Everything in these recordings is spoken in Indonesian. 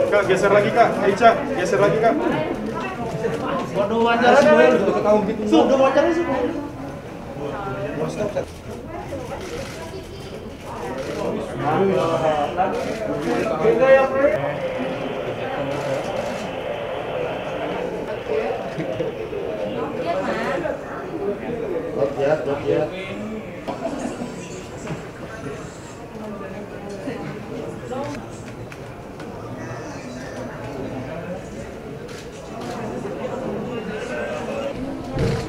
Kak, geser lagi Kak. Aicha, geser lagi Kak. Waduh, wawancara sudah wawancara sih.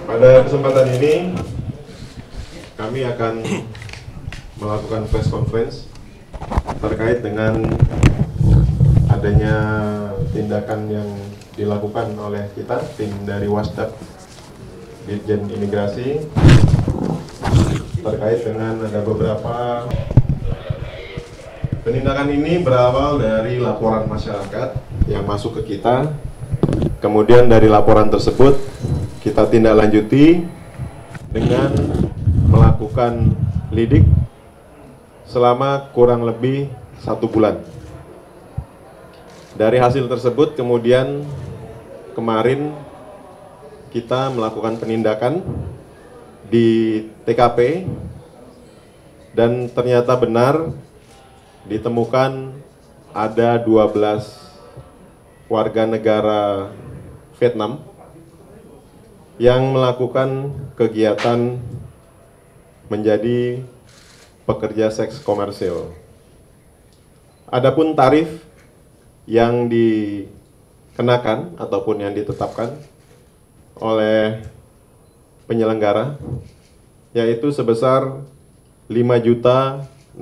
Pada kesempatan ini kami akan melakukan press conference terkait dengan adanya tindakan yang dilakukan oleh kita, tim dari Wasdak Ditjen Imigrasi, terkait dengan ada beberapa penindakan. Ini berawal dari laporan masyarakat yang masuk ke kita. Kemudian dari laporan tersebut kita tindak lanjuti dengan melakukan lidik selama kurang lebih 1 bulan. Dari hasil tersebut kemudian kemarin kita melakukan penindakan di TKP dan ternyata benar ditemukan ada 12 warga negara Vietnam yang melakukan kegiatan menjadi pekerja seks komersil. Adapun tarif yang dikenakan ataupun yang ditetapkan oleh penyelenggara yaitu sebesar 5.600.000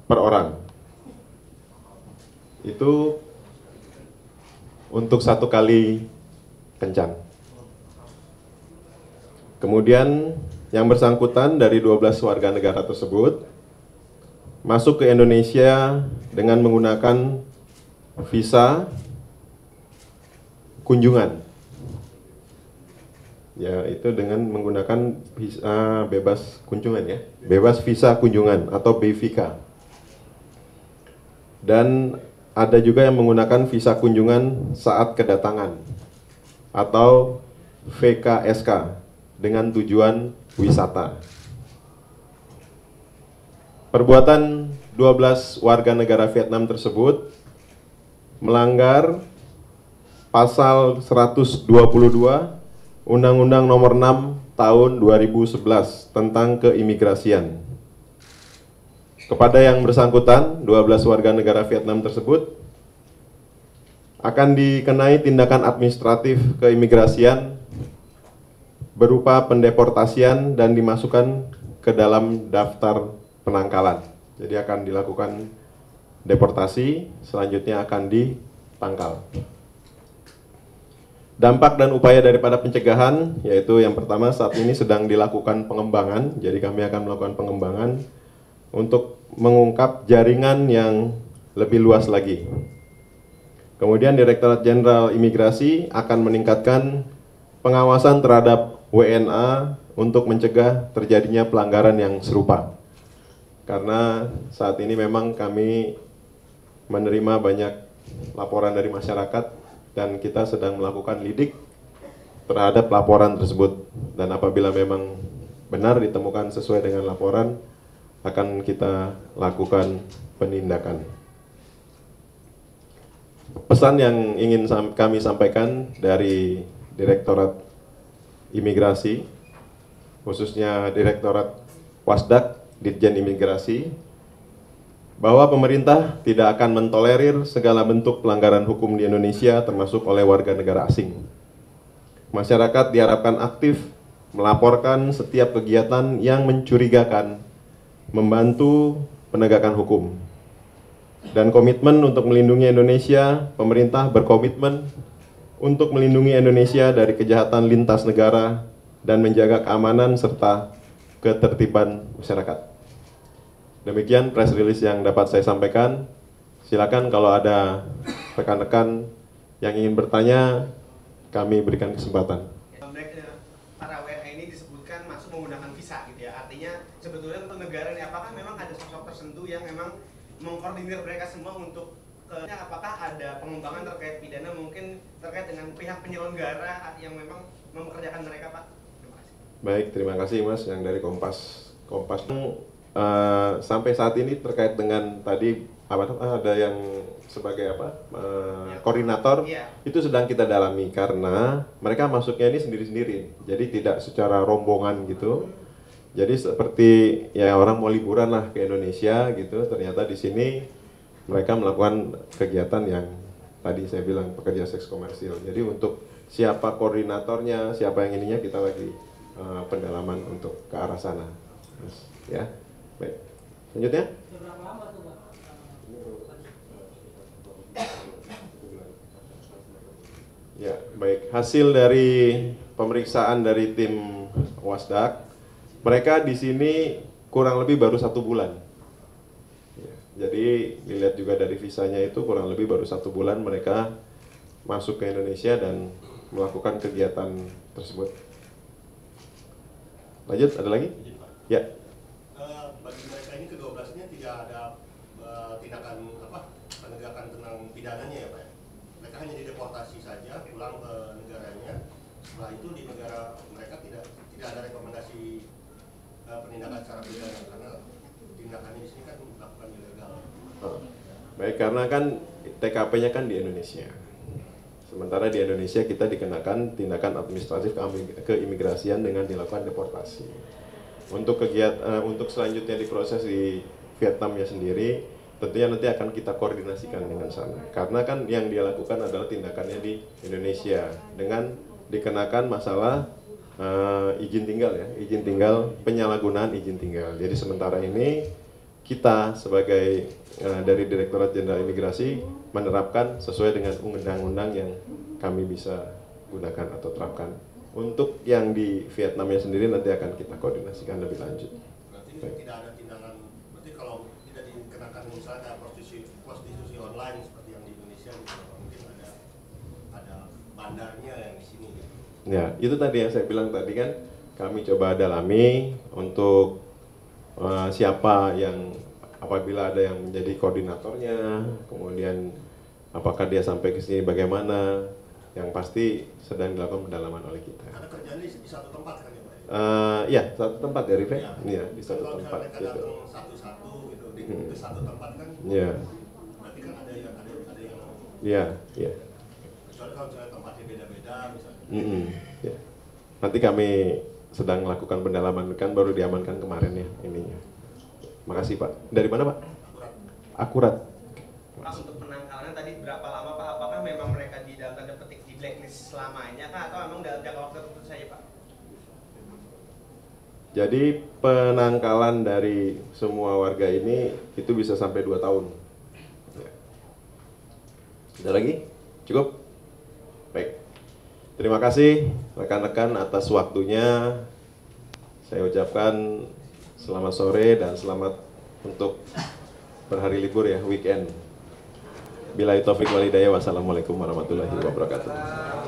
per orang. Itu untuk 1 kali kencan. Kemudian yang bersangkutan dari 12 warga negara tersebut masuk ke Indonesia dengan menggunakan visa kunjungan. Ya, itu dengan menggunakan visa bebas kunjungan ya. Bebas visa kunjungan atau BVK. Dan ada juga yang menggunakan visa kunjungan saat kedatangan atau VKSK dengan tujuan wisata. Perbuatan 12 warga negara Vietnam tersebut melanggar pasal 122 Undang-Undang Nomor 6 Tahun 2011 tentang keimigrasian. Kepada yang bersangkutan, 12 warga negara Vietnam tersebut akan dikenai tindakan administratif keimigrasian berupa pendeportasian dan dimasukkan ke dalam daftar penangkalan. Jadi akan dilakukan deportasi, selanjutnya akan ditangkal. Dampak dan upaya daripada pencegahan, yaitu yang pertama saat ini sedang dilakukan pengembangan, jadi kami akan melakukan pengembangan untuk mengungkap jaringan yang lebih luas lagi. Kemudian Direktorat Jenderal Imigrasi akan meningkatkan pengawasan terhadap WNA untuk mencegah terjadinya pelanggaran yang serupa. Karena saat ini memang kami menerima banyak laporan dari masyarakat dan kita sedang melakukan lidik terhadap laporan tersebut. Dan apabila memang benar ditemukan sesuai dengan laporan, akan kita lakukan penindakan. Pesan yang ingin kami sampaikan dari Direktorat Imigrasi, khususnya Direktorat Wasdak Ditjen Imigrasi, bahwa pemerintah tidak akan mentolerir segala bentuk pelanggaran hukum di Indonesia termasuk oleh warga negara asing. Masyarakat diharapkan aktif melaporkan setiap kegiatan yang mencurigakan, membantu penegakan hukum. Dan komitmen untuk melindungi Indonesia, pemerintah berkomitmen untuk melindungi Indonesia dari kejahatan lintas negara dan menjaga keamanan serta ketertiban masyarakat. Demikian press release yang dapat saya sampaikan. Silakan kalau ada rekan-rekan yang ingin bertanya, kami berikan kesempatan. Para WNA ini disebutkan masuk menggunakan visa gitu ya. Artinya sebetulnya untuk negara ini apakah memang ada sosok tertentu yang memang mengkoordinir mereka semua untuk apakah ada pengembangan terkait pidana mungkin terkait dengan pihak penyelenggara yang memang mempekerjakan mereka, Pak? Terima kasih. Baik, terima kasih Mas yang dari Kompas. Sampai saat ini terkait dengan tadi ada yang sebagai koordinator, itu sedang kita dalami karena mereka masuknya ini sendiri-sendiri, jadi tidak secara rombongan gitu. Jadi seperti ya orang mau liburan lah ke Indonesia gitu, ternyata di sini mereka melakukan kegiatan yang tadi saya bilang pekerja seks komersil. Jadi untuk siapa koordinatornya, siapa yang ininya kita lagi pendalaman untuk ke arah sana. Ya, baik. Selanjutnya. Ya, baik. Hasil dari pemeriksaan dari tim Wasdak, mereka di sini kurang lebih baru 1 bulan. Ya, jadi dilihat juga dari visanya itu kurang lebih baru 1 bulan mereka masuk ke Indonesia dan melakukan kegiatan tersebut. Lanjut, ada lagi? Ya. Bagi mereka ini ke-12-nya tidak ada tindakan penegakan tentang pidananya ya Pak? Mereka hanya dideportasi saja, pulang ke negaranya. Setelah itu di negara mereka tidak ada rekomendasi penindakan secara pidana karena tindakannya di sini kan melakukan ilegal. Baik, karena kan TKP-nya kan di Indonesia. Sementara di Indonesia kita dikenakan tindakan administratif keimigrasian dengan dilakukan deportasi. Untuk untuk selanjutnya diproses di Vietnamnya sendiri, tentunya nanti akan kita koordinasikan dengan sana. Karena kan yang dia lakukan adalah tindakannya di Indonesia dengan dikenakan masalah izin tinggal ya, izin tinggal, penyalahgunaan izin tinggal. Jadi sementara ini kita sebagai dari Direktorat Jenderal Imigrasi menerapkan sesuai dengan undang-undang yang kami bisa gunakan atau terapkan. Untuk yang di Vietnamnya sendiri nanti akan kita koordinasikan lebih lanjut. Berarti tidak ada tindakan, berarti kalau tidak dikenakan misalnya prostitusi online seperti yang di Indonesia, mungkin ada bandarnya yang di sini. Ya, itu tadi yang saya bilang tadi kan, kami coba dalami untuk siapa yang apabila ada yang menjadi koordinatornya, kemudian apakah dia sampai ke sini bagaimana, yang pasti sedang dilakukan pendalaman oleh kita. Karena kerjanya di satu tempat kan ya Pak? Ya, satu tempat dari ya, di satu tempat. Mereka datang satu-satu gitu, di satu tempat kan? Ya. Berarti kan ada yang Ya, ya. kecuali kalau misalnya tempatnya beda-beda misalnya. Ya. Nanti kami sedang melakukan pendalaman, kan baru diamankan kemarin ya ininya. Makasih Pak. Dari mana Pak? Akurat. Pak, untuk penangkalannya tadi berapa lama Pak? Apakah memang mereka di dalam tanda petik di blacklist selamanya kah? Atau memang dalam jangka waktu tertentu saja Pak? Jadi penangkalan dari semua warga ini itu bisa sampai 2 tahun. Ya. Ada lagi? Cukup? Baik. Terima kasih rekan-rekan atas waktunya. Saya ucapkan selamat sore dan selamat untuk berhari libur ya, weekend. Billahi taufik walhidayah, wassalamualaikum warahmatullahi wabarakatuh.